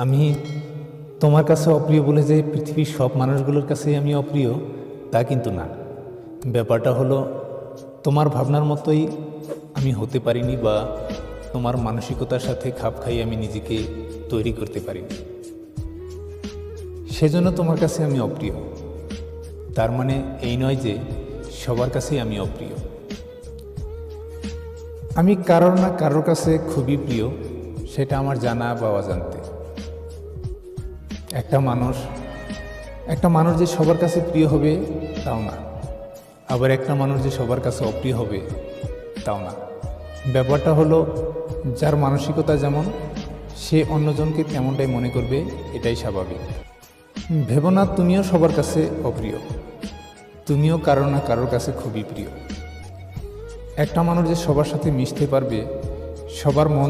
আমি তোমার কাছে অপ্রিয় বলে যে পৃথিবীর সব মানুষগুলোর কাছেই আমি অপ্রিয় তা কিন্তু না। ব্যাপারটা হলো তোমার ভাবনার মতোই আমি হতে পারিনি, বা তোমার মানসিকতার সাথে খাপ খাইয়ে আমি নিজেকে তৈরি করতে পারিনি, সেজন্য তোমার কাছে আমি অপ্রিয়। তার মানে এই নয় যে সবার কাছেই আমি অপ্রিয়। আমি কারোর না কারোর কাছে খুবই প্রিয়, সেটা আমার জানা বা অজান্তে। একটা মানুষ যে সবার কাছে প্রিয় হবে তাও না, আবার একটা মানুষ যে সবার কাছে অপ্রিয় হবে তাও না। ব্যাপারটা হলো যার মানসিকতা যেমন, সে অন্যজনকে তেমনটাই মনে করবে, এটাই স্বাভাবিক। ভেবো না তুমিও সবার কাছে অপ্রিয়, তুমিও কারো না কারোর কাছে খুবই প্রিয়। একটা মানুষ যে সবার সাথে মিশতে পারবে, সবার মন